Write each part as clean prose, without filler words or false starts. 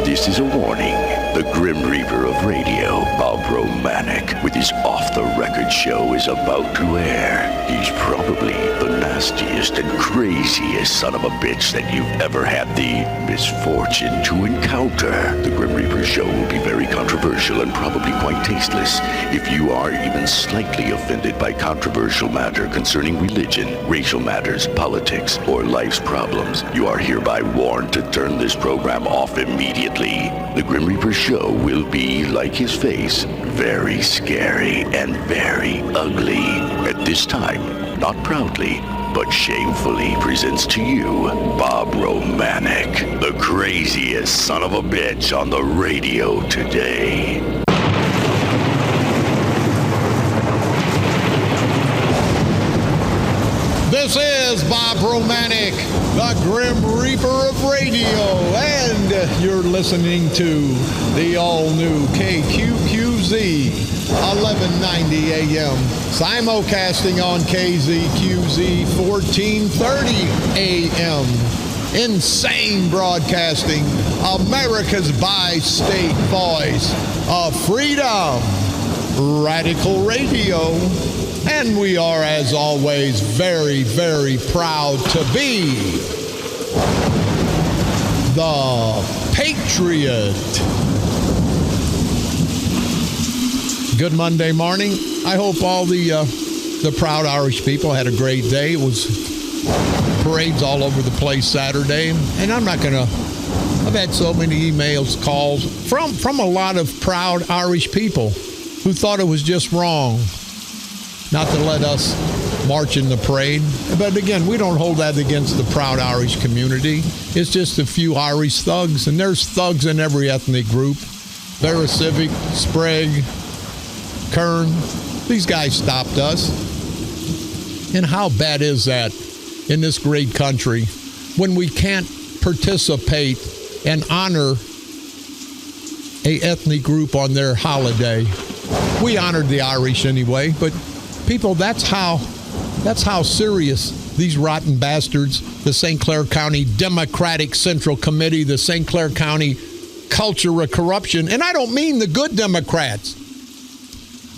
This is a warning. The Grim Reaper of radio, Bob Romanik, with his off-the-record show is about to air. He's probably the nastiest and craziest son of a bitch that you've ever had the misfortune to encounter. The Grim Reaper show will be very controversial and probably quite tasteless. If you are even slightly offended by controversial matter concerning religion, racial matters, politics, or life's problems, you are hereby warned to turn this program off immediately. The Grim Reaper show will be, like his face, very scary and very ugly. At this time, not proudly, but shamefully presents to you Bob Romanik, the craziest son of a bitch on the radio today. This is Bob Romanik, the Grim Reaper of radio, and you're listening to the all-new KQQZ 1190 AM, simulcasting on KZQZ 1430 AM. Insane broadcasting, America's bi-state voice of freedom, radical radio. And we are, as always, very, very proud to be the Patriot. Good Monday morning. I hope all the proud Irish people had a great day. It was parades all over the place Saturday. And I'm not going to... I've had so many emails, calls from a lot of proud Irish people who thought it was just wrong not to let us march in the parade. But again, we don't hold that against the proud Irish community. It's just a few Irish thugs, and there's thugs in every ethnic group. Civic, Sprague, Kern. These guys stopped us. And how bad is that in this great country when we can't participate and honor a ethnic group on their holiday? We honored the Irish anyway, but people, that's how serious these rotten bastards, the St. Clair County Democratic Central Committee, the St. Clair County culture of corruption, and I don't mean the good Democrats.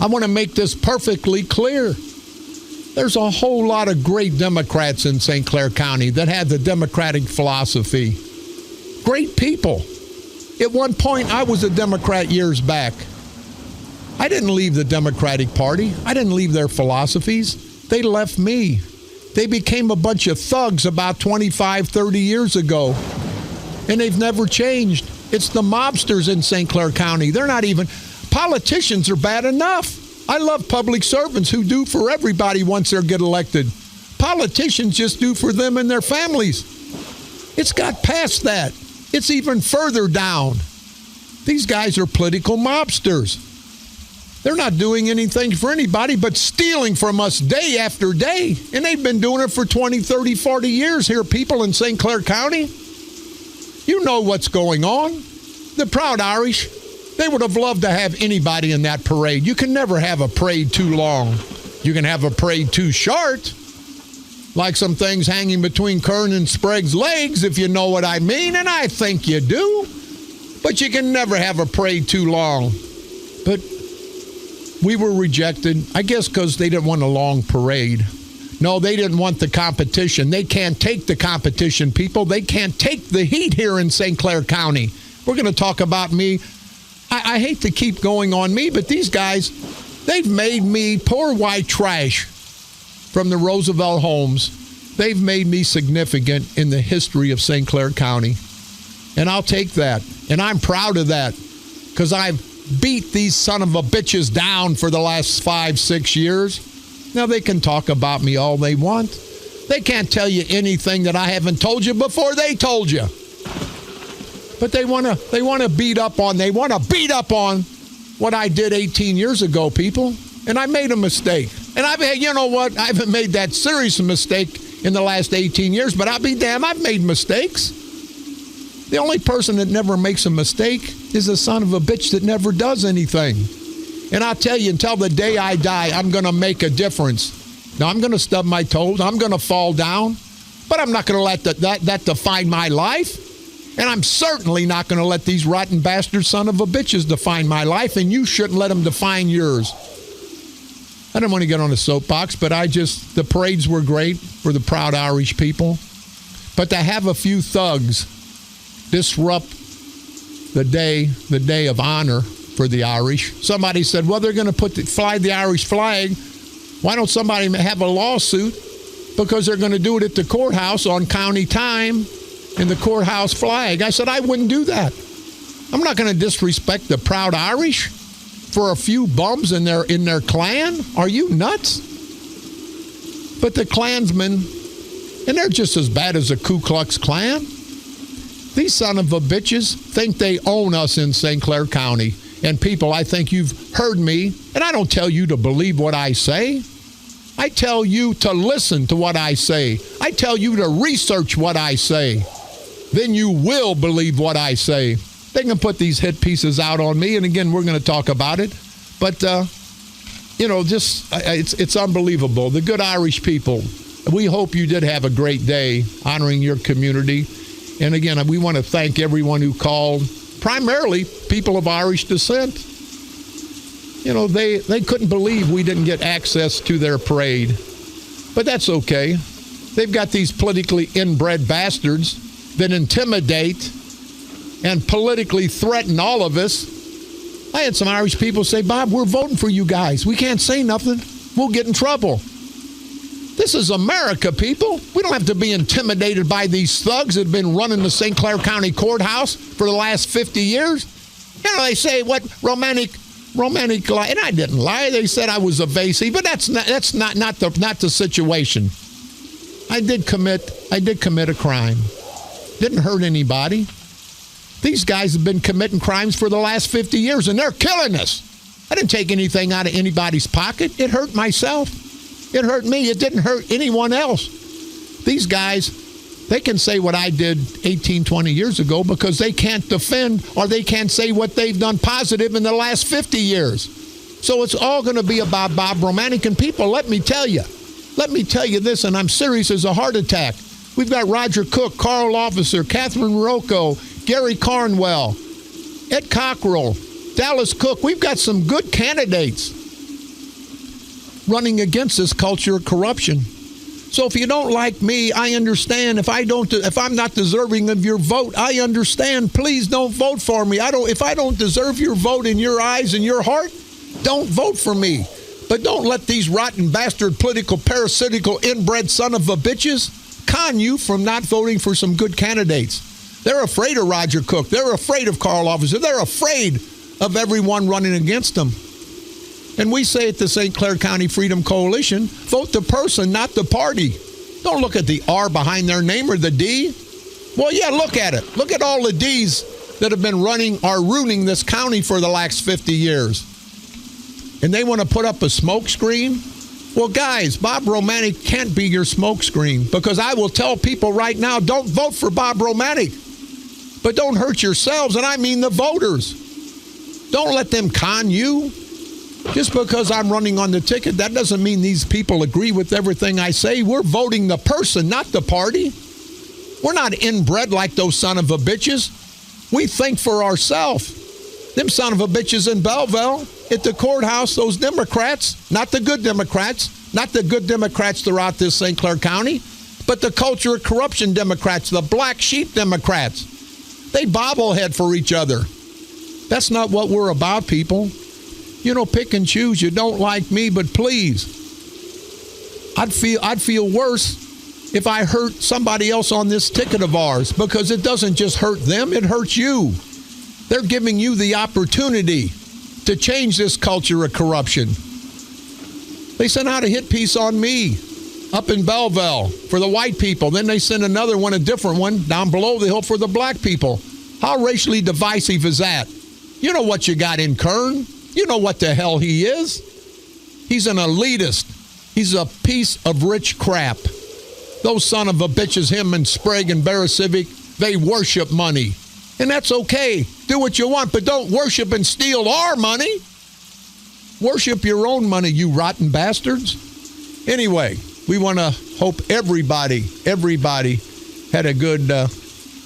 I want to make this perfectly clear. There's a whole lot of great Democrats in St. Clair County that had the Democratic philosophy. Great people. At one point, I was a Democrat years back. I didn't leave the Democratic Party. I didn't leave their philosophies. They left me. They became a bunch of thugs about 25, 30 years ago. And they've never changed. It's the mobsters in St. Clair County. They're not even... Politicians are bad enough. I love public servants who do for everybody once they get elected. Politicians just do for them and their families. It's got past that. It's even further down. These guys are political mobsters. They're not doing anything for anybody but stealing from us day after day. And they've been doing it for 20, 30, 40 years here, people in St. Clair County. You know what's going on. The proud Irish, they would have loved to have anybody in that parade. You can never have a parade too long. You can have a parade too short, like some things hanging between Kern and Sprague's legs, if you know what I mean, and I think you do. But you can never have a parade too long. But we were rejected, I guess because they didn't want a long parade. No, they didn't want the competition. They can't take the competition, people. They can't take the heat here in St. Clair County. We're going to talk about me. I hate to keep going on me, but these guys, they've made me poor white trash from the Roosevelt homes. They've made me significant in the history of St. Clair County. And I'll take that. And I'm proud of that because I've beat these son of a bitches down for the last 5-6 years. Now, they can talk about me all they want. They can't tell you anything that I haven't told you before they told you. But they want to beat up on what I did 18 years ago, people. And I made a mistake. And you know what? I haven't made that serious mistake in the last 18 years, but I'll be damned, I've made mistakes. The only person that never makes a mistake is the son of a bitch that never does anything. And I'll tell you, until the day I die, I'm going to make a difference. Now, I'm going to stub my toes. I'm going to fall down. But I'm not going to let that define my life. And I'm certainly not going to let these rotten bastard son of a bitches define my life, and you shouldn't let them define yours. I don't want to get on a soapbox, but the parades were great for the proud Irish people. But to have a few thugs disrupt the day of honor for the Irish. Somebody said, well, they're going to fly the Irish flag. Why don't somebody have a lawsuit? Because they're going to do it at the courthouse on county time in the courthouse flag. I said, I wouldn't do that. I'm not going to disrespect the proud Irish for a few bums in their clan. Are you nuts? But the Klansmen, and they're just as bad as the Ku Klux Klan. These son of a bitches think they own us in St. Clair County. And people, I think you've heard me, and I don't tell you to believe what I say. I tell you to listen to what I say. I tell you to research what I say. Then you will believe what I say. They can put these hit pieces out on me, and again, we're going to talk about it. But, it's unbelievable. The good Irish people, we hope you did have a great day honoring your community. And again, we want to thank everyone who called, primarily people of Irish descent. They couldn't believe we didn't get access to their parade. But that's okay. They've got these politically inbred bastards that intimidate and politically threaten all of us. I had some Irish people say, Bob, we're voting for you guys. We can't say nothing. We'll get in trouble. This is America, people. We don't have to be intimidated by these thugs that have been running the St. Clair County Courthouse for the last 50 years. They say, what, Romanik lied. And I didn't lie. They said I was evasive, but that's not the situation. I did commit a crime. Didn't hurt anybody. These guys have been committing crimes for the last 50 years, and they're killing us. I didn't take anything out of anybody's pocket. It hurt myself. It hurt me. It didn't hurt anyone else. These guys, they can say what I did 18, 20 years ago because they can't defend or they can't say what they've done positive in the last 50 years. So it's all going to be about Bob Romanik. And people, let me tell you this, and I'm serious as a heart attack. We've got Roger Cook, Carl Officer, Catherine Rocco, Gary Carnwell, Ed Cockrell, Dallas Cook. We've got some good candidates running against this culture of corruption. So if you don't like me, I understand. If I'm not deserving of your vote, I understand. Please don't vote for me. If I don't deserve your vote in your eyes and your heart, don't vote for me. But don't let these rotten bastard political parasitical inbred son of a bitches con you from not voting for some good candidates. They're afraid of Roger Cook. They're afraid of Carl Officer. They're afraid of everyone running against them. And we say at the St. Clair County Freedom Coalition, vote the person, not the party. Don't look at the R behind their name or the D. Well, yeah, look at it. Look at all the Ds that have been ruining this county for the last 50 years. And they want to put up a smoke screen? Well, guys, Bob Romanik can't be your smoke screen because I will tell people right now, don't vote for Bob Romanik. But don't hurt yourselves, and I mean the voters. Don't let them con you. Just because I'm running on the ticket, that doesn't mean these people agree with everything I say. We're voting the person, not the party. We're not inbred like those son of a bitches. We think for ourselves. Them son of a bitches in Belleville, at the courthouse, those Democrats, not the good Democrats throughout this St. Clair County, but the culture of corruption Democrats, the black sheep Democrats. They bobblehead for each other. That's not what we're about, people. Pick and choose. You don't like me, but please. I'd feel worse if I hurt somebody else on this ticket of ours because it doesn't just hurt them, it hurts you. They're giving you the opportunity to change this culture of corruption. They sent out a hit piece on me up in Belleville for the white people. Then they sent another one, a different one, down below the hill for the black people. How racially divisive is that? You know what you got in Kern. You know what the hell he is. He's an elitist. He's a piece of rich crap. Those son of a bitches, him and Sprague and Barra Civic, they worship money. And that's okay. Do what you want, but don't worship and steal our money. Worship your own money, you rotten bastards. Anyway, we want to hope everybody had a good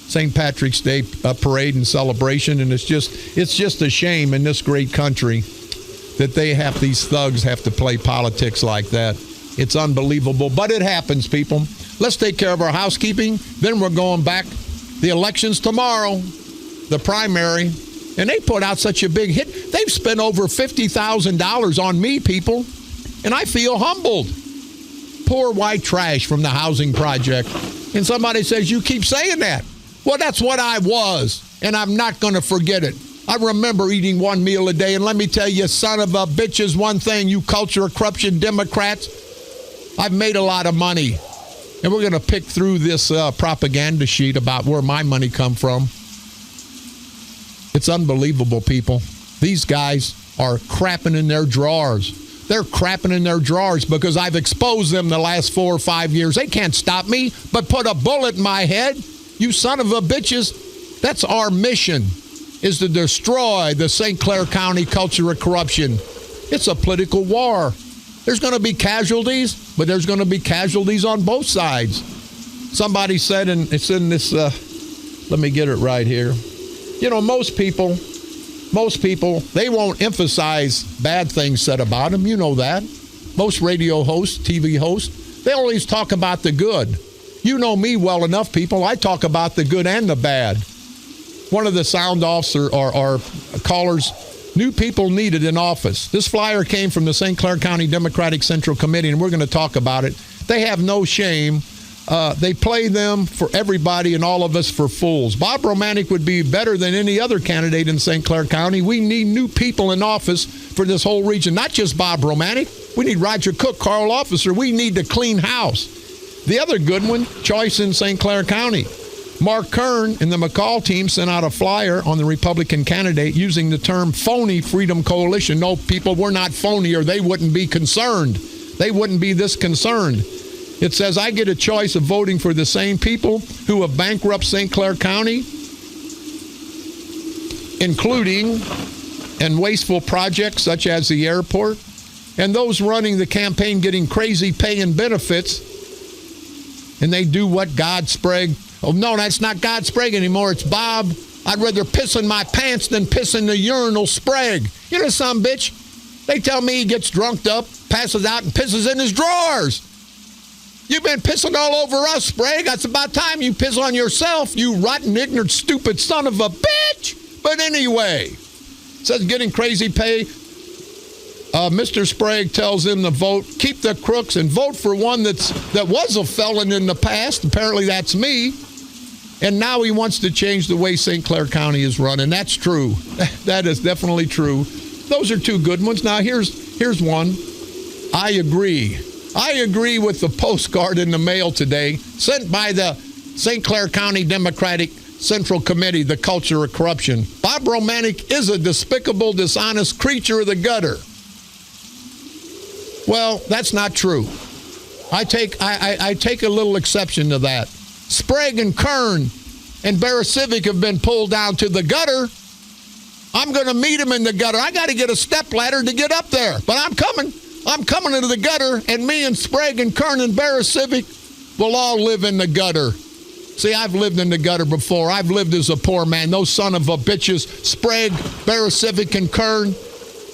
St. Patrick's Day parade and celebration, and it's just a shame in this great country that these thugs have to play politics like that. It's unbelievable, but it happens, people. Let's take care of our housekeeping. Then we're going back. The election's tomorrow, the primary, and they put out such a big hit. They've spent over $50,000 on me, people, and I feel humbled. Poor white trash from the housing project. And somebody says, you keep saying that. Well, that's what I was, and I'm not going to forget it. I remember eating one meal a day, and let me tell you, son of a bitches, one thing, you culture corruption Democrats, I've made a lot of money. And we're going to pick through this propaganda sheet about where my money come from. It's unbelievable, people. These guys are crapping in their drawers. They're crapping in their drawers because I've exposed them the last 4 or 5 years. They can't stop me, but put a bullet in my head. You son of a bitches, that's our mission, is to destroy the St. Clair County culture of corruption. It's a political war. There's going to be casualties, but there's going to be casualties on both sides. Somebody said, and it's in this, let me get it right here. You know, most people, they won't emphasize bad things said about them. You know that. Most radio hosts, TV hosts, they always talk about the good. You know me well enough, people. I talk about the good and the bad. One of the sound offs or callers, new people needed in office. This flyer came from the St. Clair County Democratic Central Committee, and we're going to talk about it. They have no shame. They play them for everybody and all of us for fools. Bob Romanik would be better than any other candidate in St. Clair County. We need new people in office for this whole region, not just Bob Romanik. We need Roger Cook, Carl Officer. We need to clean house. The other good one, choice in St. Clair County. Mark Kern and the McCall team sent out a flyer on the Republican candidate using the term phony Freedom Coalition. No, people, we're not phony, or they wouldn't be concerned. They wouldn't be this concerned. It says, I get a choice of voting for the same people who have bankrupted St. Clair County, including and wasteful projects such as the airport, and those running the campaign getting crazy pay and benefits, and they do what God Sprague. Oh, no, that's not God Sprague anymore. It's Bob. I'd rather piss in my pants than piss in the urinal Sprague. You know some bitch? They tell me he gets drunked up, passes out, and pisses in his drawers. You've been pissing all over us, Sprague. That's about time you piss on yourself, you rotten, ignorant, stupid son of a bitch. But anyway, it says getting crazy pay. Mr. Sprague tells him to vote, keep the crooks, and vote for one that was a felon in the past. Apparently that's me. And now he wants to change the way St. Clair County is run, and that's true. That is definitely true. Those are two good ones. Now here's one. I agree. I agree with the postcard in the mail today, sent by the St. Clair County Democratic Central Committee, the culture of corruption. Bob Romanik is a despicable, dishonest creature of the gutter. Well, that's not true. I take a little exception to that. Sprague and Kern and Barra Civic have been pulled down to the gutter. I'm going to meet them in the gutter. I got to get a step ladder to get up there, but I'm coming. I'm coming into the gutter, and me and Sprague and Kern and Barra Civic will all live in the gutter. See, I've lived in the gutter before. I've lived as a poor man. Those son of a bitches, Sprague, Barra Civic, and Kern,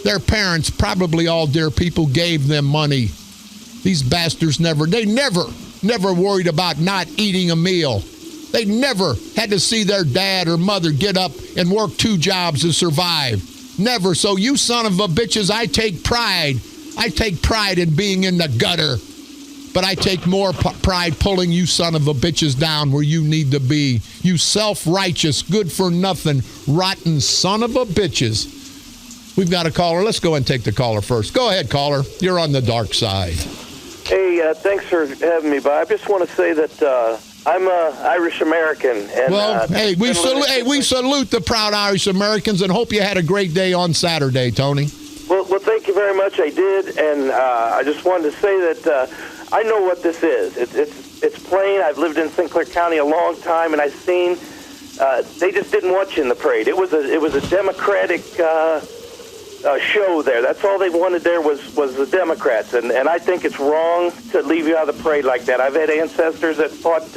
their parents, probably all dear people, gave them money. These bastards never worried about not eating a meal. They never had to see their dad or mother get up and work 2 jobs to survive. Never. So you son of a bitches, I take pride. I take pride in being in the gutter. But I take more pride pulling you son of a bitches down where you need to be. You self-righteous, good-for-nothing, rotten son of a bitches. We've got a caller. Let's go and take the caller first. Go ahead, caller. You're on the dark side. Hey, thanks for having me, Bob. I just want to say that I'm Irish American. And, well, we salute the proud Irish Americans and hope you had a great day on Saturday, Tony. Well, thank you very much. I did, and I just wanted to say that I know what this is. It's plain. I've lived in St. Clair County a long time, and I've seen they just didn't want you in the parade. It was a Democratic show there. That's all they wanted there was the Democrats, and I think it's wrong to leave you out of the parade like that. I've had ancestors that fought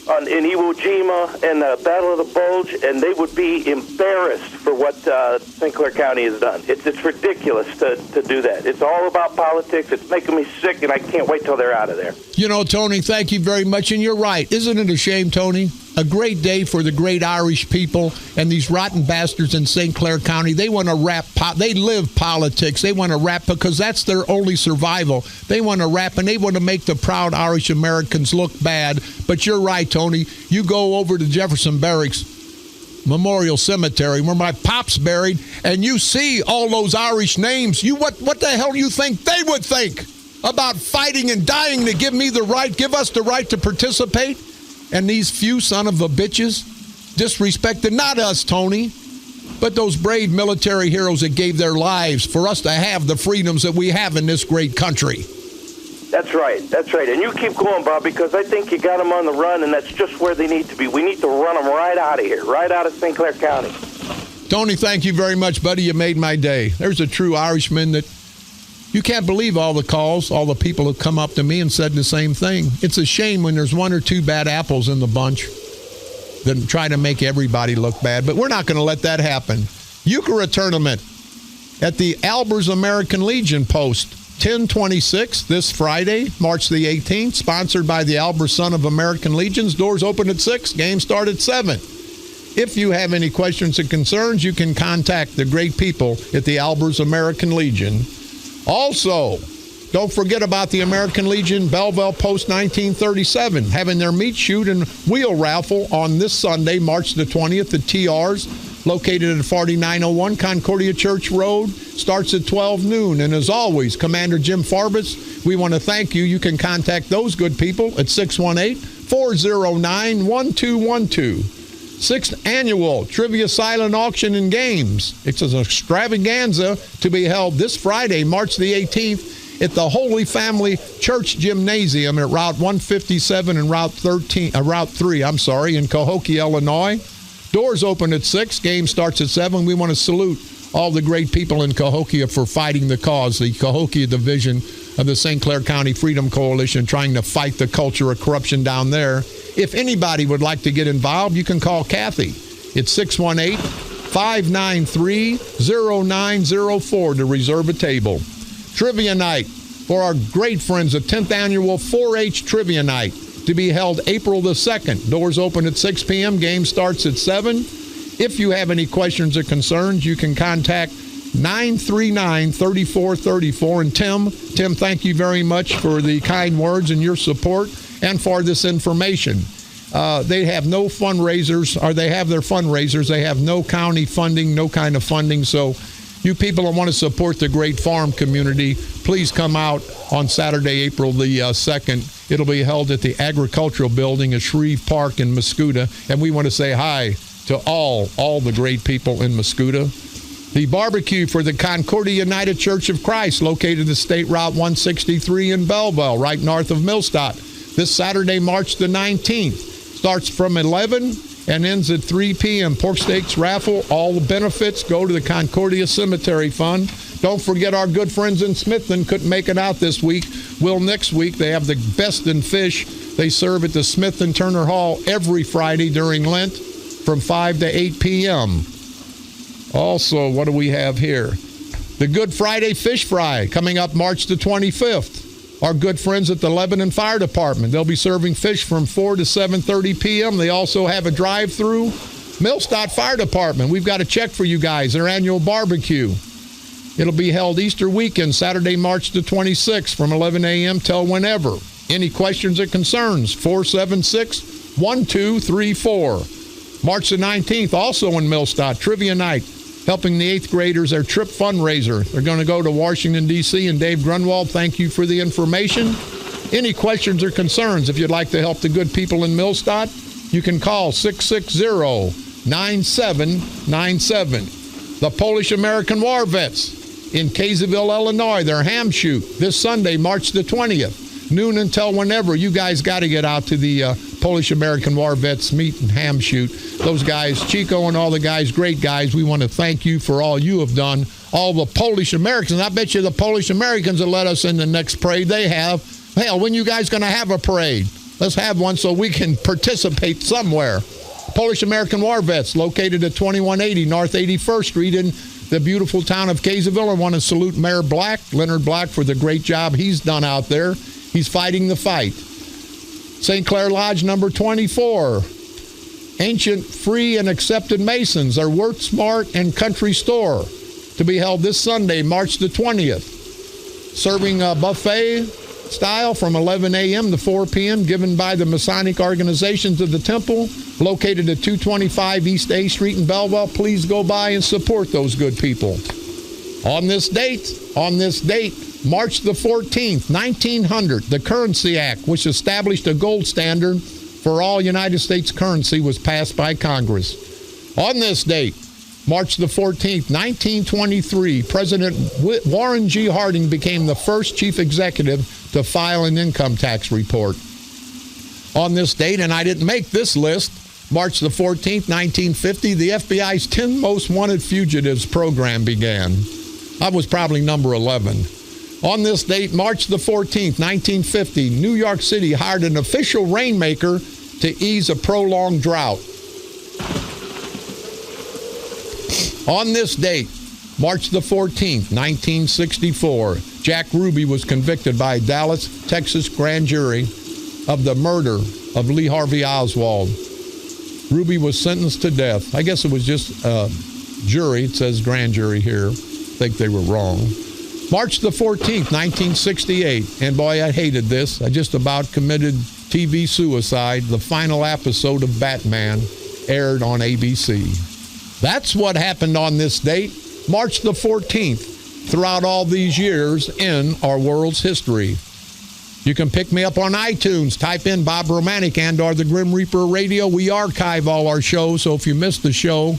in Iwo Jima and the Battle of the Bulge, and they would be embarrassed for what St. Clair County has done. It's ridiculous to do that. It's all about politics. It's making me sick, and I can't wait till they're out of there. You know, Tony, thank you very much, and you're right. Isn't it a shame, Tony? A great day for the great Irish people, and these rotten bastards in St. Clair County. They want to rap. They live politics. They want to rap because that's their only survival. They want to rap, and they want to make the proud Irish Americans look bad. But you're right, Tony. You go over to Jefferson Barracks Memorial Cemetery, where my pop's buried, and you see all those Irish names. What the hell do you think they would think about fighting and dying to give us the right to participate? And these few son of a bitches disrespected not us, Tony, but those brave military heroes that gave their lives for us to have the freedoms that we have in this great country. That's right. And you keep going, Bob, because I think you got them on the run, and that's just where they need to be. We need to run them right out of here, right out of St. Clair County. Tony, thank you very much, buddy. You made my day. There's a true Irishman that you can't believe all the calls, all the people have come up to me and said the same thing. It's a shame when there's one or two bad apples in the bunch that try to make everybody look bad, but we're not going to let that happen. Euchre tournament at the Albers American Legion Post, 1026 this Friday, March the 18th, sponsored by the Albers Son of American Legions. Doors open at 6, game start at 7. If you have any questions and concerns, you can contact the great people at the Albers American Legion. Also, don't forget about the American Legion Belleville Post 1937 having their meat shoot and wheel raffle on this Sunday, March the 20th at TR's, located at 4901 Concordia Church Road. Starts at 12 noon. And as always, Commander Jim Farbus, we want to thank you. You can contact those good people at 618-409-1212. 6th Annual Trivia Silent Auction and Games. It's an extravaganza to be held this Friday, March the 18th, at the Holy Family Church Gymnasium at Route 157 and Route 3, in Cahokia, Illinois. Doors open at 6. Game starts at 7. We want to salute all the great people in Cahokia for fighting the cause, the Cahokia Division of the St. Clair County Freedom Coalition, trying to fight the culture of corruption down there. If anybody would like to get involved, you can call Kathy. It's 618-593-0904 to reserve a table. Trivia night for our great friends, the 10th Annual 4-H Trivia Night, to be held April the 2nd. Doors open at 6 p.m. Game starts at 7. If you have any questions or concerns, you can contact 939-3434. And Tim, thank you very much for the kind words and your support and for this information. They have no fundraisers, or they have their fundraisers. They have no county funding, no kind of funding. So you people that want to support the great farm community, please come out on Saturday, April the 2nd. It'll be held at the Agricultural Building at Shreve Park in Mascoutah. And we want to say hi to all the great people in Mascoutah. The barbecue for the Concordia United Church of Christ, located at State Route 163 in Belleville, right north of Millstadt. This Saturday, March the 19th. Starts from 11 and ends at 3 p.m. Pork steaks raffle. All the benefits go to the Concordia Cemetery Fund. Don't forget our good friends in Smithton couldn't make it out this week. Will next week. They have the best in fish. They serve at the Smithton Turner Hall every Friday during Lent from 5 to 8 p.m. Also, what do we have here? The Good Friday Fish Fry coming up March the 25th. Our good friends at the Lebanon Fire Department. They'll be serving fish from 4 to 7:30 p.m. They also have a drive-through. Millstadt Fire Department, we've got a check for you guys, their annual barbecue. It'll be held Easter weekend, Saturday, March the 26th from 11 a.m. till whenever. Any questions or concerns? 476-1234. March the 19th, also in Millstadt, Trivia Night, helping the 8th graders, their trip fundraiser. They're going to go to Washington, D.C., and Dave Grunwald, thank you for the information. Any questions or concerns, if you'd like to help the good people in Millstadt, you can call 660-9797. The Polish American War Vets in Kaysville, Illinois, their ham shoot this Sunday, March the 20th, noon until whenever. You guys got to get out to the Polish American War Vets meet and ham shoot. Those guys, Chico and all the guys, great guys, we want to thank you for all you have done. All the Polish Americans, I bet you the Polish Americans will let us in the next parade they have. Hell, when you guys going to have a parade? Let's have one so we can participate somewhere. Polish-American War Vets located at 2180 North 81st Street in the beautiful town of Kaysville. I want to salute Mayor Black, Leonard Black, for the great job he's done out there. He's fighting the fight. St. Clair Lodge number 24. Ancient, free, and accepted Masons, our Work Smart and Country Store, to be held this Sunday, March the 20th. Serving a buffet style from 11 a.m. to 4 p.m. given by the Masonic organizations of the temple, located at 225 East A Street in Belleville. Please go by and support those good people. On this date, March the 14th, 1900, the Currency Act, which established a gold standard for all United States currency, was passed by Congress. On this date, March the 14th, 1923, President Warren G. Harding became the first chief executive to file an income tax report. On this date, and I didn't make this list, March the 14th, 1950, the FBI's 10 Most Wanted Fugitives program began. I was probably number 11. On this date, March the 14th, 1950, New York City hired an official rainmaker to ease a prolonged drought. On this date, March the 14th, 1964, Jack Ruby was convicted by a Dallas, Texas grand jury of the murder of Lee Harvey Oswald. Ruby was sentenced to death. I guess it was just a jury. It says grand jury here. I think they were wrong. March the 14th, 1968, and boy, I hated this. I just about committed TV suicide. The final episode of Batman aired on ABC. That's what happened on this date, March the 14th, throughout all these years in our world's history. You can pick me up on iTunes. Type in Bob Romanik and or the Grim Reaper Radio. We archive all our shows, so if you missed the show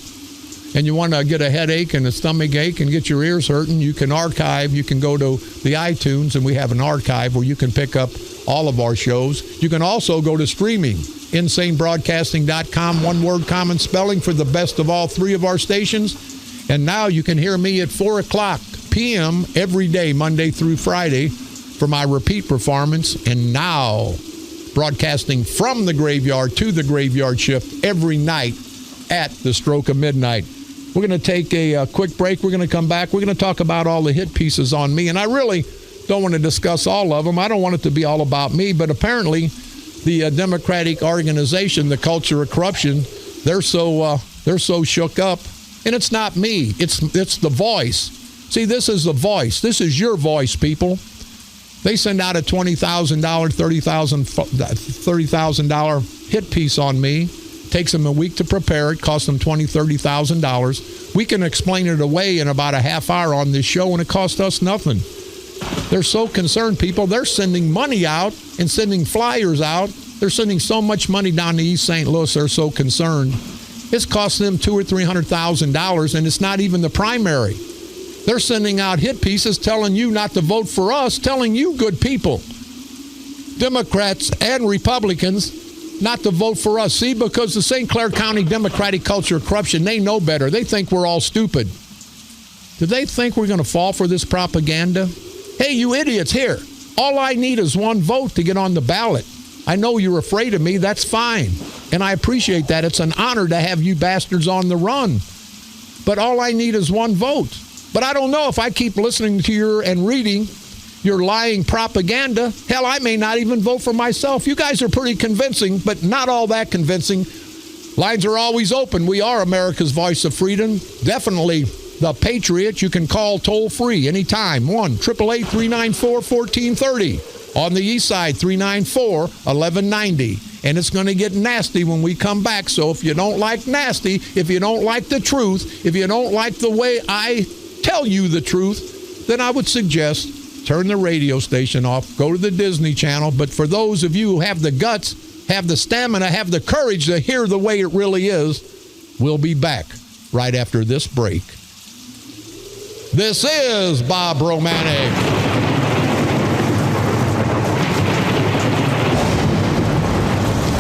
and you want to get a headache and a stomach ache and get your ears hurting, you can archive. You can go to the iTunes, and we have an archive where you can pick up all of our shows. You can also go to streaming, insanebroadcasting.com, one word, common spelling, for the best of all three of our stations. And now you can hear me at 4 o'clock p.m. every day, Monday through Friday, for my repeat performance. And now, broadcasting from the graveyard to the graveyard shift every night at the stroke of midnight. We're going to take a quick break. We're going to come back. We're going to talk about all the hit pieces on me. And I really don't want to discuss all of them. I don't want it to be all about me. But apparently, the Democratic organization, the culture of corruption, they're so shook up. And it's not me. It's the voice. See, this is the voice. This is your voice, people. They send out a $20,000, $30,000 hit piece on me. Takes them a week to prepare it. Costs them $20,000, $30,000. We can explain it away in about a half hour on this show, and it costs us nothing. They're so concerned, people. They're sending money out and sending flyers out. They're sending so much money down to East St. Louis. They're so concerned. It's costing them $200,000 or $300,000, and it's not even the primary. They're sending out hit pieces telling you not to vote for us, telling you good people, Democrats and Republicans, not to vote for us. See, because the St. Clair County Democratic culture of corruption, they know better. They think we're all stupid. Do they think we're going to fall for this propaganda? Hey, you idiots, here. All I need is one vote to get on the ballot. I know you're afraid of me. That's fine. And I appreciate that. It's an honor to have you bastards on the run. But all I need is one vote. But I don't know if I keep listening to your and reading your lying propaganda. Hell, I may not even vote for myself. You guys are pretty convincing, but not all that convincing. Lines are always open. We are America's voice of freedom. Definitely the Patriot. You can call toll-free anytime. 1-888-394-1430. On the east side, 394-1190. And it's going to get nasty when we come back. So if you don't like nasty, if you don't like the truth, if you don't like the way I tell you the truth, then I would suggest turn the radio station off, go to the Disney Channel. But for those of you who have the guts, have the stamina, have the courage to hear the way it really is, we'll be back right after this break. This is Bob Romanik.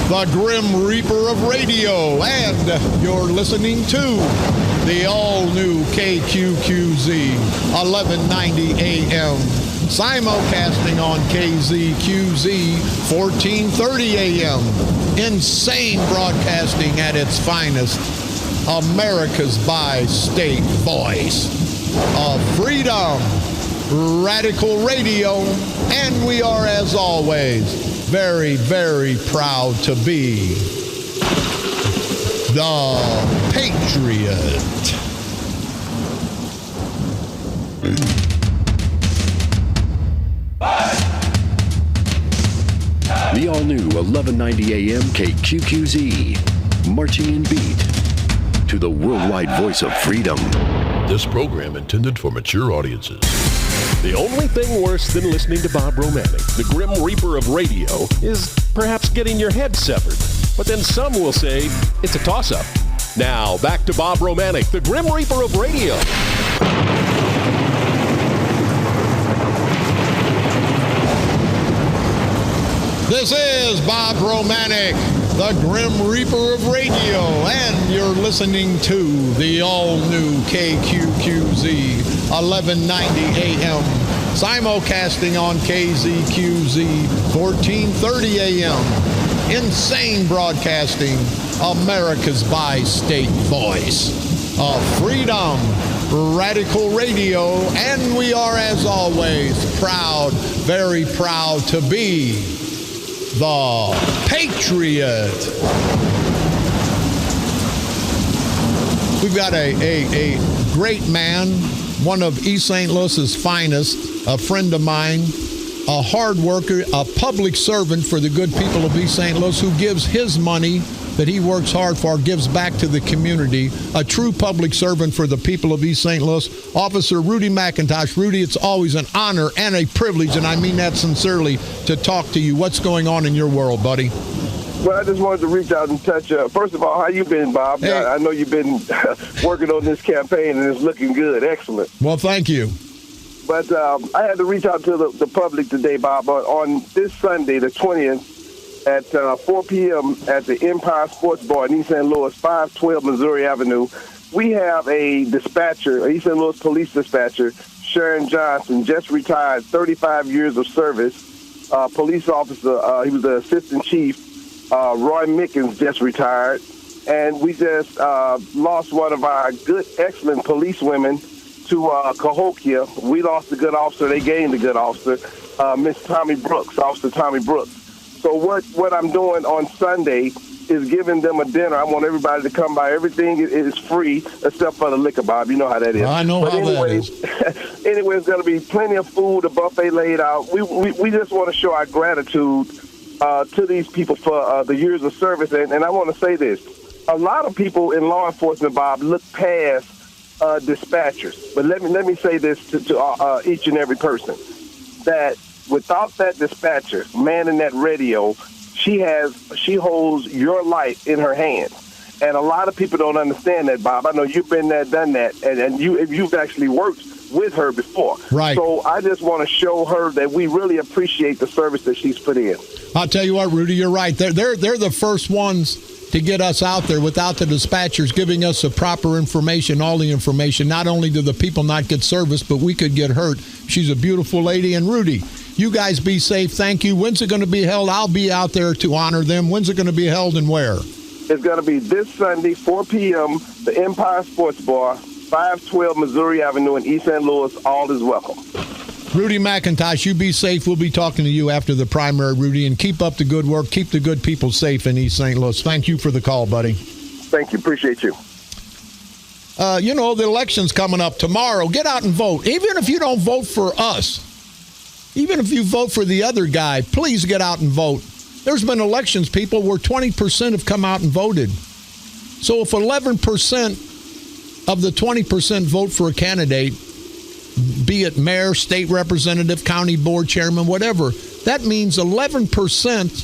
The Grim Reaper of Radio, and you're listening to the all-new KQQZ, 1190 AM, Simulcasting on KZQZ, 1430 AM. Insane broadcasting at its finest. America's bi-state voice of freedom. Radical Radio. And we are, as always, very, very proud to be the Patriot. The all-new 1190 AM KQQZ, marching in beat to the worldwide voice of freedom. This program intended for mature audiences. The only thing worse than listening to Bob Romanik, the Grim Reaper of radio, is perhaps getting your head severed. But then some will say it's a toss-up. Now, back to Bob Romanik, the Grim Reaper of radio. This is Bob Romanik, the Grim Reaper of radio, and you're listening to the all-new KQQZ 1190 AM, simulcasting on KZQZ 1430 AM. Insane broadcasting, America's bi-state voice of freedom, Radical Radio, and we are, as always, proud, very proud to be the Patriot. We've got a great man, one of East St. Louis's finest, a friend of mine, a hard worker, a public servant for the good people of East St. Louis who gives his money that he works hard for, gives back to the community, a true public servant for the people of East St. Louis, Officer Rudy McIntosh. Rudy, it's always an honor and a privilege, and I mean that sincerely, to talk to you. What's going on in your world, buddy? Well, I just wanted to reach out and touch. First of all, how you been, Bob? Hey. I know you've been working on this campaign, and it's looking good. Excellent. Well, thank you. But I had to reach out to the public today, Bob. On this Sunday, the 20th, at 4 p.m. at the Empire Sports Bar in East St. Louis, 512 Missouri Avenue, we have a dispatcher, East St. Louis police dispatcher, Sharon Johnson, just retired, 35 years of service, police officer. He was the assistant chief. Roy Mickens just retired. And we just lost one of our good, excellent police women to Cahokia. We lost a good officer. They gained a good officer, Miss Tommy Brooks, Officer Tommy Brooks. So what I'm doing on Sunday is giving them a dinner. I want everybody to come by. Everything is free except for the liquor, Bob. You know how that is. I know how that is. Anyway, it's going to be plenty of food, a buffet laid out. We just want to show our gratitude to these people for the years of service. And I want to say this. A lot of people in law enforcement, Bob, look past dispatchers. But let me say this to each and every person, that without that dispatcher manning that radio, she holds your life in her hands. And a lot of people don't understand that, Bob. I know you've been there, done that, and you've actually worked with her before. Right. So I just want to show her that we really appreciate the service that she's put in. I'll tell you what, Rudy, you're right. They're the first ones to get us out there without the dispatchers giving us the proper information, all the information. Not only do the people not get service, but we could get hurt. She's a beautiful lady. And Rudy, you guys be safe. Thank you. When's it going to be held? I'll be out there to honor them. When's it going to be held and where? It's going to be this Sunday, 4 p.m., the Empire Sports Bar, 512 Missouri Avenue in East St. Louis. All is welcome. Rudy McIntosh, you be safe. We'll be talking to you after the primary, Rudy, and keep up the good work. Keep the good people safe in East St. Louis. Thank you for the call, buddy. Thank you. Appreciate you. The election's coming up tomorrow. Get out and vote. Even if you don't vote for us, even if you vote for the other guy, please get out and vote. There's been elections, people, where 20% have come out and voted. So if 11% of the 20% vote for a candidate, be it mayor, state representative, county board chairman, whatever, that means 11%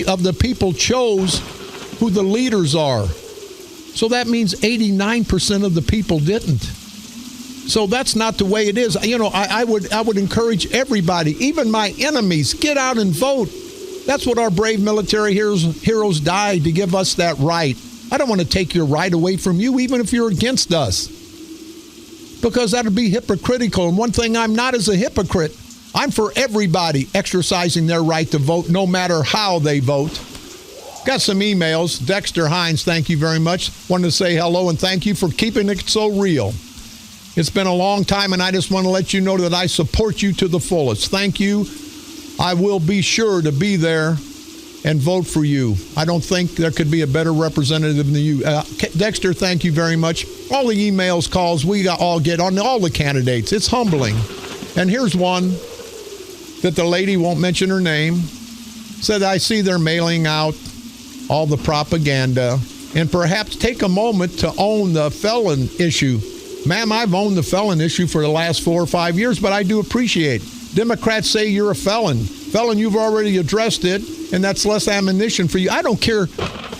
of the people chose who the leaders are. So that means 89% of the people didn't. So that's not the way it is. I would encourage everybody, even my enemies, get out and vote. That's what our brave military heroes died to give us that right. I don't want to take your right away from you, even if you're against us. because that would be hypocritical. And one thing I'm not is a hypocrite. I'm for everybody exercising their right to vote, no matter how they vote. Got some emails. Dexter Hines, thank you very much. Wanted to say hello and thank you for keeping it so real. It's been a long time, and I just want to let you know that I support you to the fullest. Thank you. I will be sure to be there and vote for you. I don't think there could be a better representative than you. Dexter, thank you very much. All the emails, calls we all get on all the candidates. It's humbling. And here's one that the lady, won't mention her name, said, I see they're mailing out all the propaganda, and perhaps take a moment to own the felon issue. Ma'am, I've owned the felon issue for the last 4 or 5 years, but I do appreciate Democrats say you're a felon. Felon, you've already addressed it, and that's less ammunition for you. I don't care,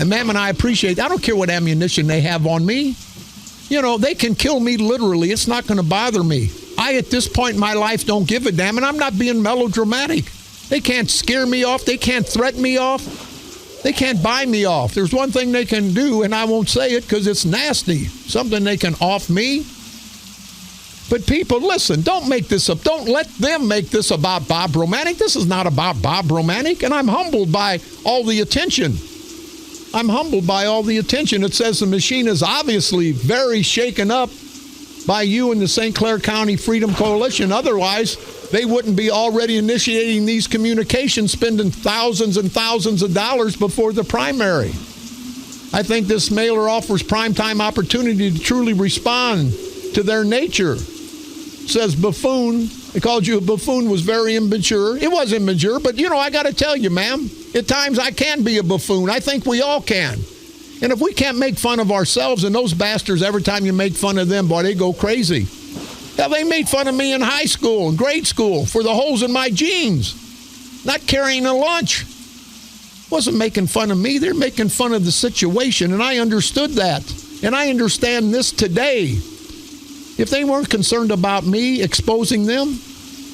and ma'am and I appreciate, I don't care what ammunition they have on me. You know, they can kill me literally. It's not going to bother me. I, at this point in my life, don't give a damn, and I'm not being melodramatic. They can't scare me off. They can't threaten me off. They can't buy me off. There's one thing they can do, and I won't say it because it's nasty. Something they can off me. But people, listen, don't make this up. Don't let them make this about Bob Romanik. This is not about Bob Romanik, and I'm humbled by all the attention. I'm humbled by all the attention. It says the machine is obviously very shaken up by you and the St. Clair County Freedom Coalition. Otherwise, they wouldn't be already initiating these communications, spending thousands and thousands of dollars before the primary. I think this mailer offers primetime opportunity to truly respond to their nature. It says buffoon. They called you a buffoon, was very immature. It was immature, but you know, I got to tell you, ma'am, at times I can be a buffoon. I think we all can. And if we can't make fun of ourselves, and those bastards, every time you make fun of them, boy, they go crazy. Hell, they made fun of me in high school and grade school for the holes in my jeans, not carrying a lunch. Wasn't making fun of me. They're making fun of the situation, and I understood that. And I understand this today. If they weren't concerned about me exposing them,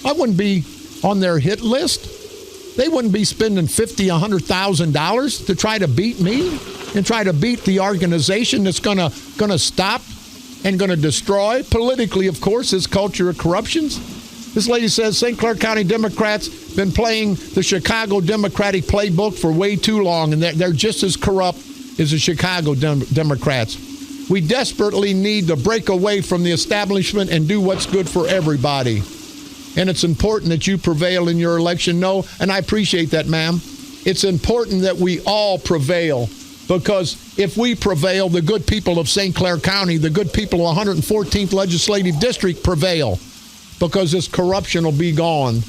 I wouldn't be on their hit list. They wouldn't be spending $50,000, $100,000 to try to beat me and try to beat the organization that's gonna stop and going to destroy, politically, of course, this culture of corruptions. This lady says St. Clair County Democrats been playing the Chicago Democratic playbook for way too long, and they're just as corrupt as the Chicago Democrats. We desperately need to break away from the establishment and do what's good for everybody. And it's important that you prevail in your election. No, and I appreciate that, ma'am. It's important that we all prevail. Because if we prevail, the good people of St. Clair County, the good people of 114th Legislative District prevail. Because this corruption will be gone.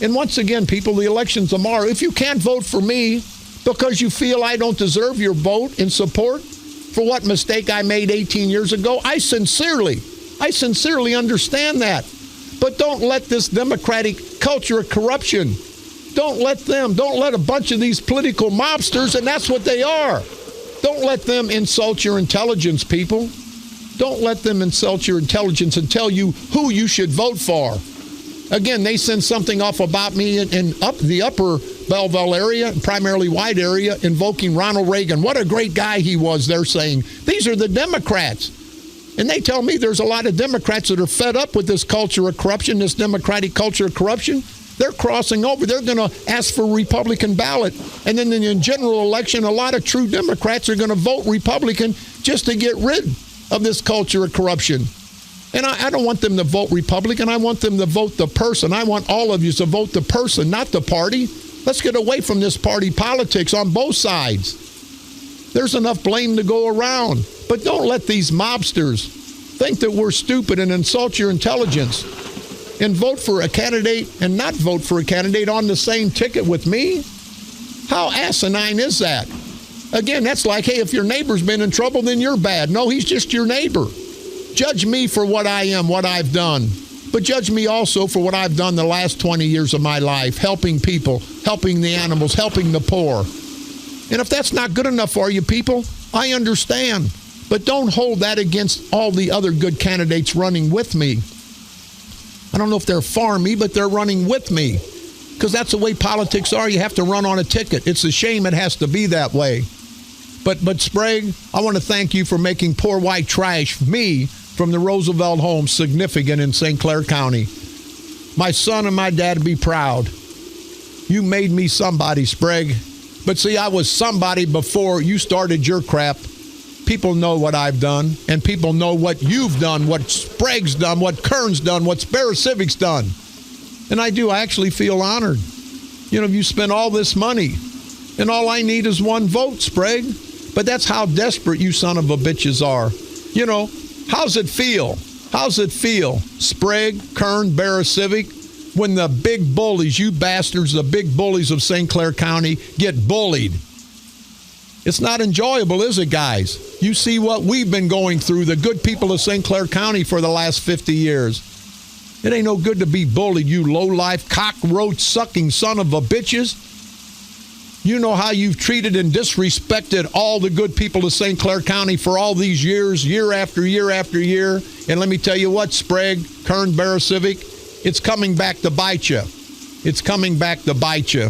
And once again, people, the election's tomorrow. If you can't vote for me because you feel I don't deserve your vote in support for what mistake I made 18 years ago, I sincerely understand that. But don't let this democratic culture of corruption, don't let a bunch of these political mobsters, and that's what they are. Don't let them insult your intelligence, people. Don't let them insult your intelligence and tell you who you should vote for. Again, they send something off about me in up the upper Belleville area, primarily white area, invoking Ronald Reagan. What a great guy he was, they're saying. These are the Democrats. And they tell me there's a lot of Democrats that are fed up with this culture of corruption, this democratic culture of corruption. They're crossing over. They're going to ask for a Republican ballot. And then in the general election, a lot of true Democrats are going to vote Republican just to get rid of this culture of corruption. And I don't want them to vote Republican. I want them to vote the person. I want all of you to vote the person, not the party. Let's get away from this party politics on both sides. There's enough blame to go around. But don't let these mobsters think that we're stupid and insult your intelligence and vote for a candidate and not vote for a candidate on the same ticket with me. How asinine is that? Again, that's like, hey, if your neighbor's been in trouble, then you're bad. No, he's just your neighbor. Judge me for what I am, what I've done. But judge me also for what I've done the last 20 years of my life, helping people, helping the animals, helping the poor. And if that's not good enough for you people, I understand. But don't hold that against all the other good candidates running with me. I don't know if they're for me, but they're running with me. Because that's the way politics are. You have to run on a ticket. It's a shame it has to be that way. But Sprague, I want to thank you for making poor white trash, me, from the Roosevelt home, significant in St. Clair County. My son and my dad would be proud. You made me somebody, Sprague. But see, I was somebody before you started your crap. People know what I've done, and people know what you've done, what Sprague's done, what Kern's done, what Bear Civic's done. And I actually feel honored. You know, you spent all this money, and all I need is one vote, Sprague. But that's how desperate you son of a bitches are. You know, how's it feel? How's it feel, Sprague, Kern, Bear Civic, when the big bullies, you bastards, the big bullies of St. Clair County get bullied? It's not enjoyable, is it, guys? You see what we've been going through, the good people of St. Clair County for the last 50 years. It ain't no good to be bullied, you low-life, cockroach-sucking son of a bitches. You know how you've treated and disrespected all the good people of St. Clair County for all these years, year after year after year. And let me tell you what, Sprague, Kern, Bear Civic, it's coming back to bite you. It's coming back to bite you.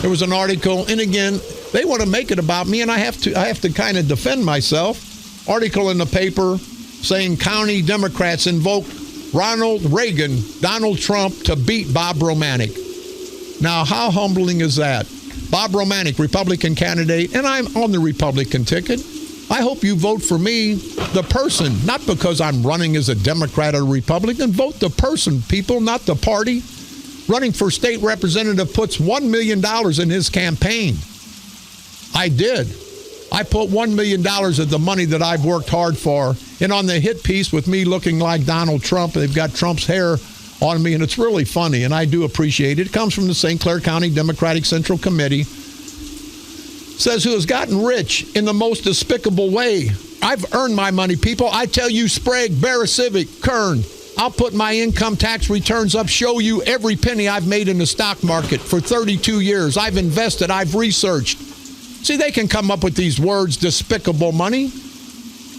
There was an article, and again, they want to make it about me, and I have to kind of defend myself. Article in the paper saying county Democrats invoke Ronald Reagan, Donald Trump to beat Bob Romanik. Now, how humbling is that? Bob Romanik, Republican candidate, and I'm on the Republican ticket. I hope you vote for me, the person, not because I'm running as a Democrat or Republican. Vote the person, people, not the party. Running for state representative puts $1 million in his campaign. I did. I put $1 million of the money that I've worked hard for. And on the hit piece with me looking like Donald Trump, they've got Trump's hair on me, and it's really funny, and I do appreciate it. It comes from the St. Clair County Democratic Central Committee. Says who has gotten rich in the most despicable way. I've earned my money, people. I tell you, Sprague, Bear Civic, Kern, I'll put my income tax returns up, show you every penny I've made in the stock market for 32 years. I've invested, I've researched. See, they can come up with these words, despicable money.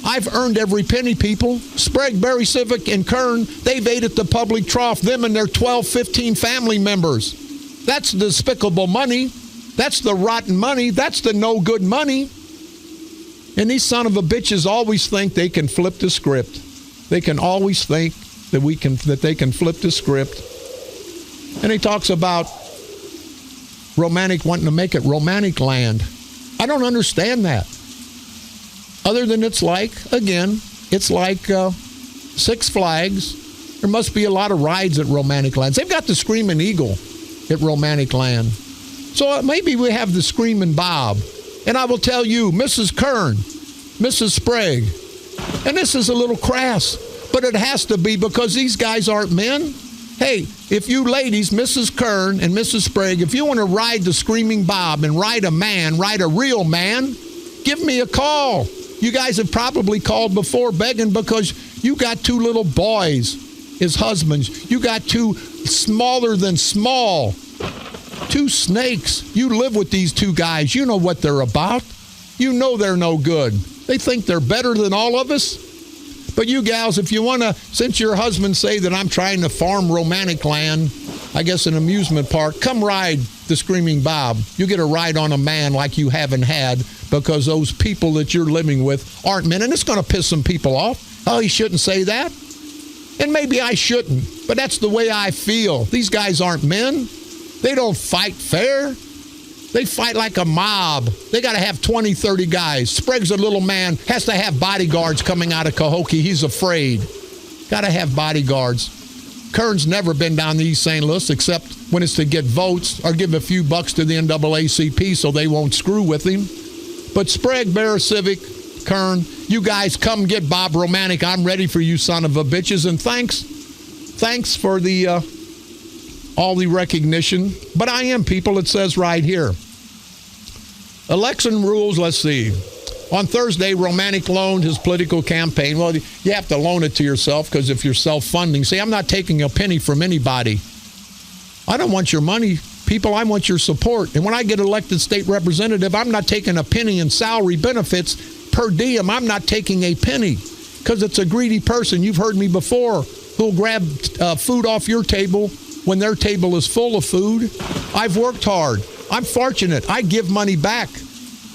I've earned every penny, people. Sprague, Bear Civic, and Kern, they've ate at the public trough, them and their 12, 15 family members. That's despicable money. That's the rotten money. That's the no good money. And these son of a bitches always think they can flip the script. They can always think that they can flip the script. And he talks about Romanik wanting to make it Romanik land. I don't understand that. Other than it's like Six Flags. There must be a lot of rides at Romanik Lands. They've got the Screaming Eagle at Romanik Land. So maybe we have the Screaming Bob. And I will tell you, Mrs. Kern, Mrs. Sprague, and this is a little crass, but it has to be because these guys aren't men. Hey, if you ladies, Mrs. Kern and Mrs. Sprague, if you want to ride the Screaming Bob and ride a real man, give me a call. You guys have probably called before begging because you got two little boys as husbands. You got two smaller than small, two snakes. You live with these two guys. You know what they're about. You know they're no good. They think they're better than all of us. But you gals, if you want to, since your husbands say that I'm trying to farm Romanik Land, I guess an amusement park, come ride the Screaming Bob. You get a ride on a man like you haven't had because those people that you're living with aren't men. And it's going to piss some people off. Oh, he shouldn't say that. And maybe I shouldn't, but that's the way I feel. These guys aren't men. They don't fight fair. They fight like a mob. They got to have 20, 30 guys. Sprague's a little man, has to have bodyguards coming out of Cahokia. He's afraid. Got to have bodyguards. Kern's never been down to East St. Louis except when it's to get votes or give a few bucks to the NAACP so they won't screw with him. But Sprague, Bear Civic, Kern, you guys come get Bob Romanik. I'm ready for you son of a bitches. And thanks for the all the recognition. But I am, people, it says right here. Election rules, let's see. On Thursday, Romanik loaned his political campaign. Well, you have to loan it to yourself because if you're self-funding. See, I'm not taking a penny from anybody. I don't want your money, people. I want your support. And when I get elected state representative, I'm not taking a penny in salary benefits per diem. I'm not taking a penny because it's a greedy person. You've heard me before who'll grab food off your table when their table is full of food. I've worked hard. I'm fortunate. I give money back.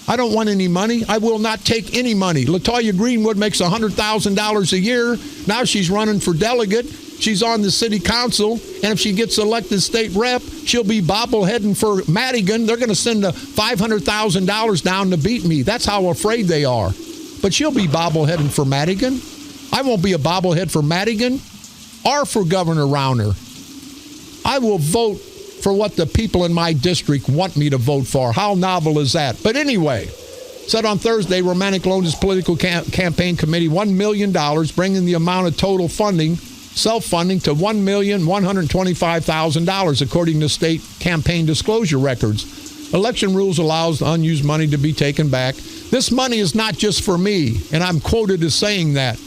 I don't want any money. I will not take any money. LaToya Greenwood makes $100,000 a year. Now she's running for delegate. She's on the city council, and if she gets elected state rep, she'll be bobbleheading for Madigan. They're going to send $500,000 down to beat me. That's how afraid they are. But she'll be bobbleheading for Madigan. I won't be a bobblehead for Madigan or for Governor Rauner. I will vote for what the people in my district want me to vote for. How novel is that? But anyway, said on Thursday, Romanik loaned his political campaign committee $1 million, bringing the amount of total funding, self-funding, to $1,125,000, according to state campaign disclosure records. Election rules allows the unused money to be taken back. This money is not just for me, and I'm quoted as saying that.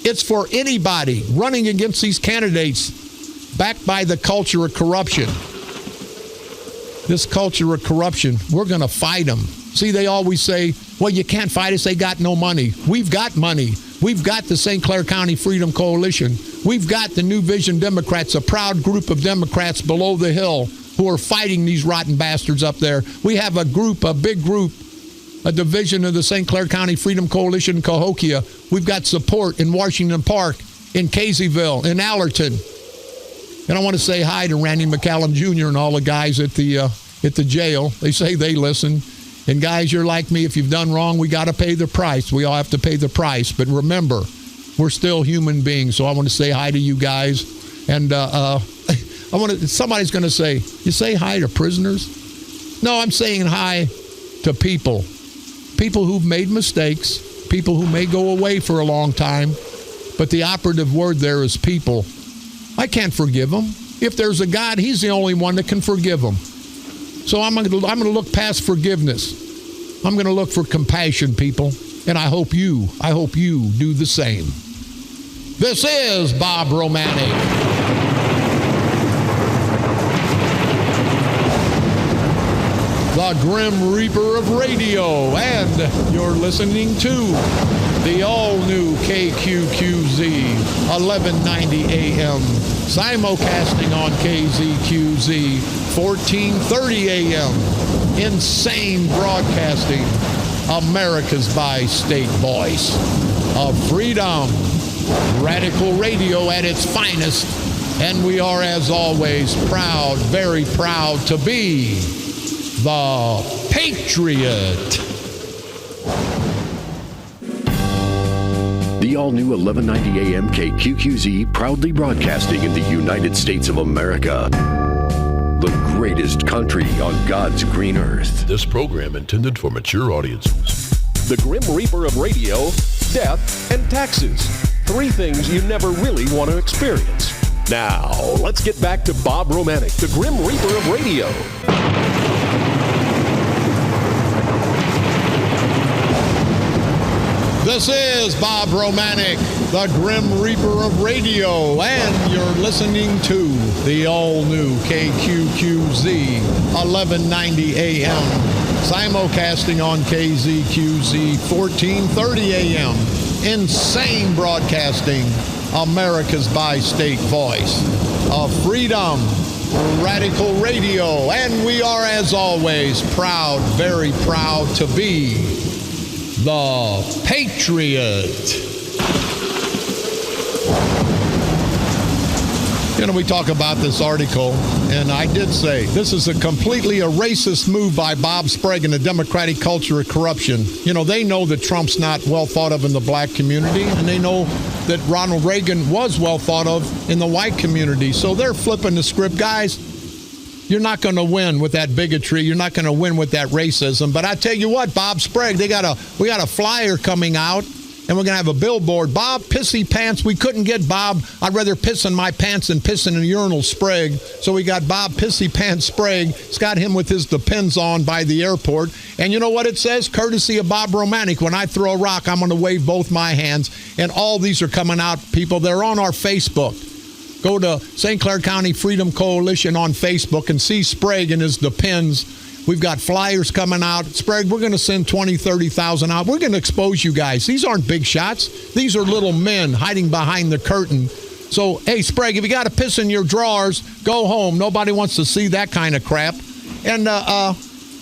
It's for anybody running against these candidates backed by the culture of corruption. This culture of corruption, we're going to fight them. See, they always say, well, you can't fight us. They got no money. We've got money. We've got the St. Clair County Freedom Coalition. We've got the New Vision Democrats, a proud group of Democrats below the hill who are fighting these rotten bastards up there. We have a group, a big group, a division of the St. Clair County Freedom Coalition in Cahokia. We've got support in Washington Park, in Caseyville, in Allerton. And I want to say hi to Randy McCallum Jr. and all the guys at the jail. They say they listen. And guys, you're like me. If you've done wrong, we got to pay the price. We all have to pay the price. But remember, we're still human beings. So I want to say hi to you guys. And somebody's going to say, you say hi to prisoners? No, I'm saying hi to people. People who've made mistakes. People who may go away for a long time. But the operative word there is people. I can't forgive them. If there's a God, he's the only one that can forgive them. So I'm going to look past forgiveness. I'm going to look for compassion, people. And I hope you do the same. This is Bob Romanik. The Grim Reaper of Radio. And you're listening to the all-new KQQZ 1190 AM. Simulcasting on KZQZ 1430 AM. Insane broadcasting. America's bi-state voice of freedom. Radical radio at its finest. And we are, as always, proud, very proud to be the Patriot. The all-new 1190 AM KQQZ, proudly broadcasting in the United States of America. The greatest country on God's green earth. This program intended for mature audiences. The Grim Reaper of radio, death, and taxes. 3 things you never really want to experience. Now, let's get back to Bob Romanik, the Grim Reaper of radio. This is Bob Romanik, the Grim Reaper of Radio, and you're listening to the all-new KQQZ 1190 AM, simulcasting on KZQZ 1430 AM. Insane broadcasting, America's bi-state voice of freedom, radical radio, and we are, as always, proud, very proud to be the Patriot. You know, we talk about this article, and I did say this is a racist move by Bob Sprague and the Democratic culture of corruption. You know, they know that Trump's not well thought of in the black community, and they know that Ronald Reagan was well thought of in the white community. So they're flipping the script. Guys, you're not going to win with that bigotry. You're not going to win with that racism. But I tell you what, Bob Sprague, we got a flyer coming out, and we're going to have a billboard. Bob Pissy Pants. We couldn't get Bob. I'd rather piss in my pants than piss in a urinal Sprague. So we got Bob Pissy Pants Sprague. It's got him with his Depends on by the airport. And you know what it says? Courtesy of Bob Romanik. When I throw a rock, I'm going to wave both my hands. And all these are coming out, people. They're on our Facebook. Go to St. Clair County Freedom Coalition on Facebook and see Sprague and his Depends. We've got flyers coming out. Sprague, we're going to send 20,000, 30,000 out. We're going to expose you guys. These aren't big shots. These are little men hiding behind the curtain. So, hey, Sprague, if you got to piss in your drawers, go home. Nobody wants to see that kind of crap. And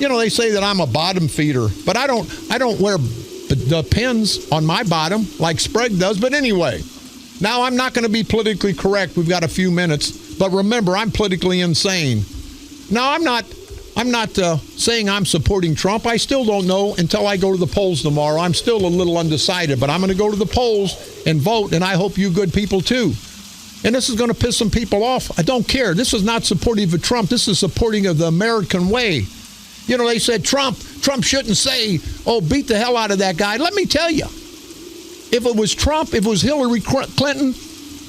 They say that I'm a bottom feeder, but I don't wear the pins on my bottom like Sprague does. But anyway, now I'm not going to be politically correct. We've got a few minutes, but remember, I'm politically insane. Now, I'm not saying I'm supporting Trump. I still don't know until I go to the polls tomorrow. I'm still a little undecided, but I'm going to go to the polls and vote, and I hope you good people too. And this is going to piss some people off. I don't care. This is not supportive of Trump. This is supporting of the American way. They said Trump shouldn't say, beat the hell out of that guy. Let me tell you, if it was Trump, if it was Hillary Clinton,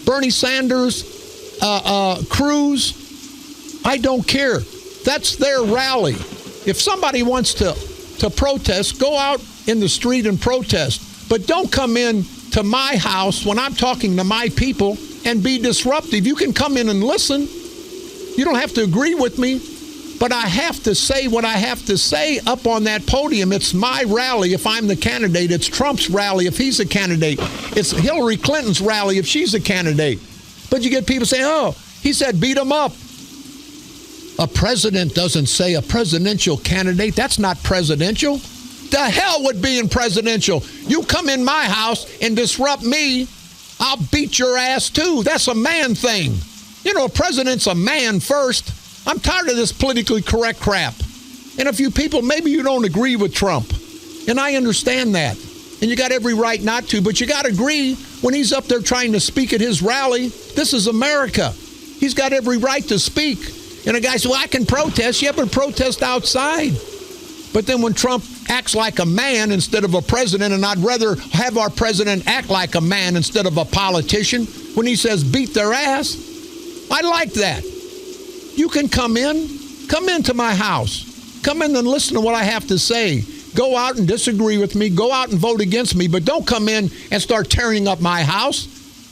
Bernie Sanders, Cruz, I don't care. That's their rally. If somebody wants to protest, go out in the street and protest. But don't come in to my house when I'm talking to my people and be disruptive. You can come in and listen. You don't have to agree with me. But I have to say what I have to say up on that podium. It's my rally if I'm the candidate. It's Trump's rally if he's a candidate. It's Hillary Clinton's rally if she's a candidate. But you get people saying, he said beat him up. A president doesn't say a presidential candidate. That's not presidential. The hell with being presidential. You come in my house and disrupt me, I'll beat your ass too. That's a man thing. A president's a man first. I'm tired of this politically correct crap. And a few people, maybe you don't agree with Trump. And I understand that. And you got every right not to, but you got to agree when he's up there trying to speak at his rally. This is America. He's got every right to speak. And a guy says, I can protest. Yeah, but protest outside. But then when Trump acts like a man instead of a president, and I'd rather have our president act like a man instead of a politician, when he says beat their ass, I like that. You can come into my house. Come in and listen to what I have to say. Go out and disagree with me. Go out and vote against me. But don't come in and start tearing up my house.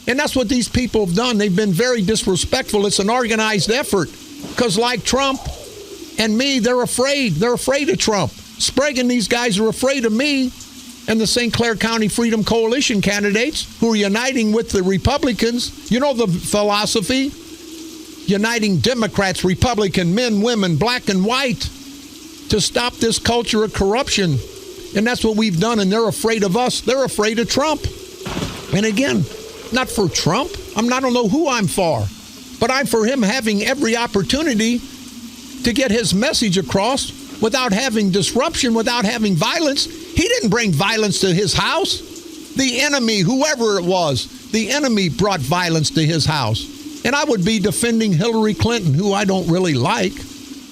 And that's what these people have done. They've been very disrespectful. It's an organized effort. Because like Trump and me, they're afraid. They're afraid of Trump. Sprague and these guys are afraid of me and the St. Clair County Freedom Coalition candidates who are uniting with the Republicans. You know the philosophy? Uniting Democrats, Republican, men, women, black and white to stop this culture of corruption. And that's what we've done, and they're afraid of us. They're afraid of Trump. And again, not for Trump. I don't know who I'm for, but I'm for him having every opportunity to get his message across without having disruption, without having violence. He didn't bring violence to his house. The enemy, whoever it was, the enemy brought violence to his house. And I would be defending Hillary Clinton, who I don't really like.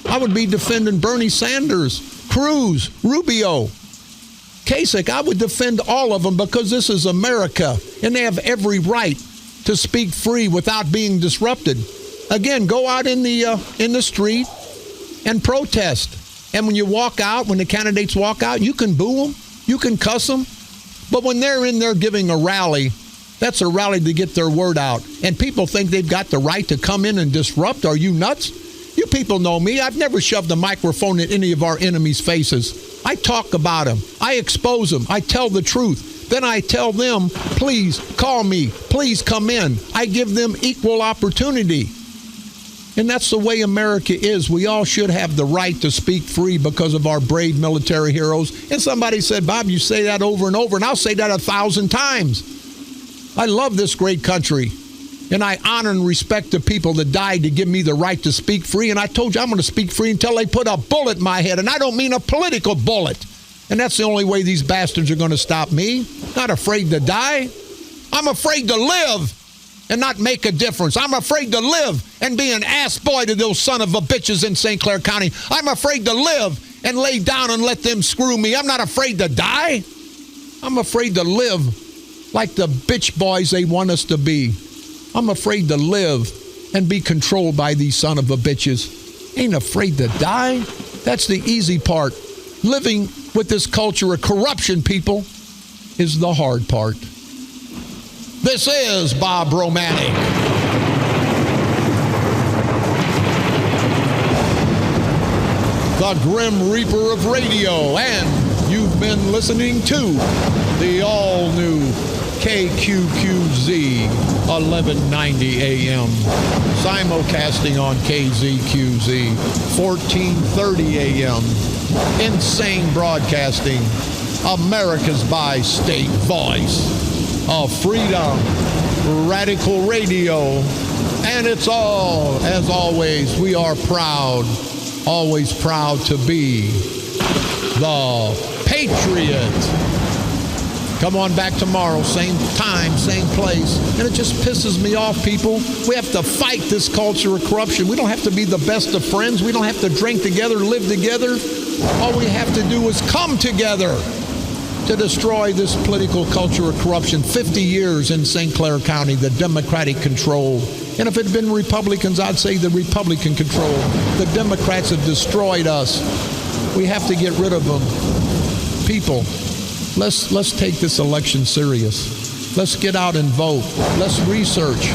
I would be defending Bernie Sanders, Cruz, Rubio, Kasich. I would defend all of them because this is America, and they have every right to speak free without being disrupted. Again, go out in the street and protest. And when you walk out, when the candidates walk out, you can boo them, you can cuss them. But when they're in there giving a rally, that's a rally to get their word out. And people think they've got the right to come in and disrupt. Are you nuts? You people know me. I've never shoved a microphone in any of our enemies' faces. I talk about them. I expose them. I tell the truth. Then I tell them, please call me. Please come in. I give them equal opportunity. And that's the way America is. We all should have the right to speak free because of our brave military heroes. And somebody said, Bob, you say that over and over, and I'll say that 1,000 times. I love this great country, and I honor and respect the people that died to give me the right to speak free. And I told you I'm going to speak free until they put a bullet in my head, and I don't mean a political bullet. And that's the only way these bastards are going to stop me. Not afraid to die. I'm afraid to live and not make a difference. I'm afraid to live and be an ass boy to those son of a bitches in St. Clair County. I'm afraid to live and lay down and let them screw me. I'm not afraid to die. I'm afraid to live like the bitch boys they want us to be. I'm afraid to live and be controlled by these son of a bitches. Ain't afraid to die. That's the easy part. Living with this culture of corruption, people, is the hard part. This is Bob Romanik. The Grim Reaper of Radio, and you've been listening to the all-new KQQZ 1190 AM, simulcasting on KZQZ 1430 AM. Insane Broadcasting, America's by-state voice of freedom, radical radio, and it's all, as always, we are proud, always proud to be the Patriot. Come on back tomorrow, same time, same place. And it just pisses me off, people. We have to fight this culture of corruption. We don't have to be the best of friends. We don't have to drink together, live together. All we have to do is come together to destroy this political culture of corruption. 50 years in St. Clair County, the Democratic control. And if it had been Republicans, I'd say the Republican control. The Democrats have destroyed us. We have to get rid of them. People, let's take this election serious. Let's get out and vote. Let's research.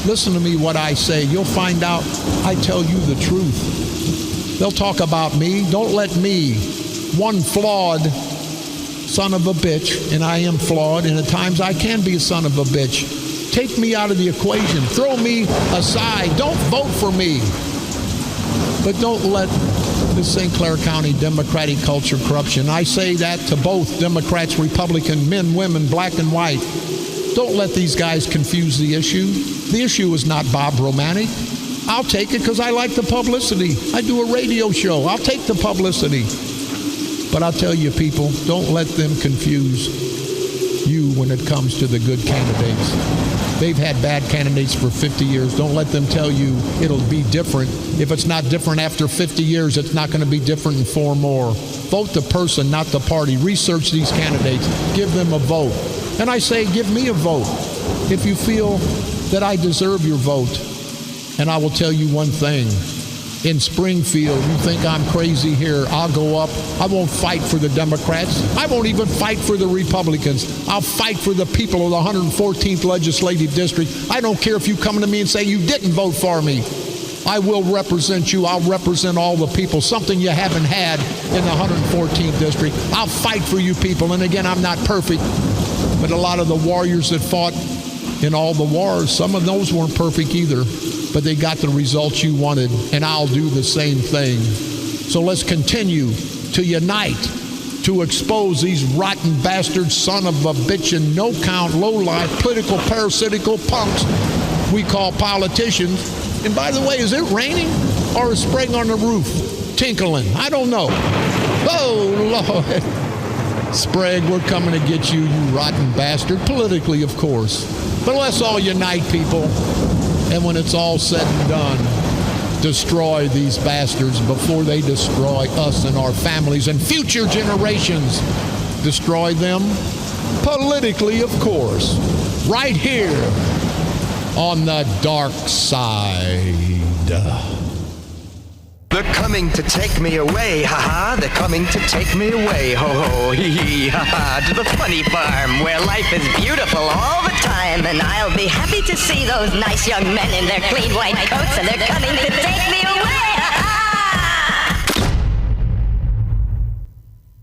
Listen to me what I say. You'll find out I tell you the truth. They'll talk about me. Don't let me, one flawed son of a bitch, and I am flawed, and at times I can be a son of a bitch. Take me out of the equation. Throw me aside. Don't vote for me. But don't let the St. Clair County Democratic culture corruption. I say that to both Democrats, Republican, men, women, black and white. Don't let these guys confuse the issue. The issue is not Bob Romanik. I'll take it because I like the publicity. I do a radio show. I'll take the publicity. But I'll tell you, people, don't let them confuse you when it comes to the good candidates. They've had bad candidates for 50 years. Don't let them tell you it'll be different. If it's not different after 50 years, it's not going to be different in 4 more. Vote the person, not the party. Research these candidates. Give them a vote. And I say, give me a vote if you feel that I deserve your vote. And I will tell you one thing. In Springfield, you think I'm crazy here. I'll go up. I won't fight for the Democrats. I won't even fight for the Republicans. I'll fight for the people of the 114th Legislative District. I don't care if you come to me and say you didn't vote for me. I will represent you. I'll represent all the people, something you haven't had in the 114th District. I'll fight for you people. And again, I'm not perfect, but a lot of the warriors that fought in all the wars, some of those weren't perfect either. But they got the results you wanted, and I'll do the same thing. So let's continue to unite, to expose these rotten bastards, son of a bitch, and no-count, low-life, political, parasitical punks we call politicians. And by the way, is it raining or is Sprague on the roof tinkling? I don't know. Oh, Lord. Sprague, we're coming to get you, you rotten bastard, politically, of course. But let's all unite, people. And when it's all said and done, destroy these bastards before they destroy us and our families and future generations. Destroy them politically, of course, right here on the dark side. They're coming to take me away, ha-ha. They're coming to take me away, ho-ho, hee-hee, ha-ha. To the funny farm where life is beautiful all the time. And I'll be happy to see those nice young men in their clean white coats, and they're coming to take me away.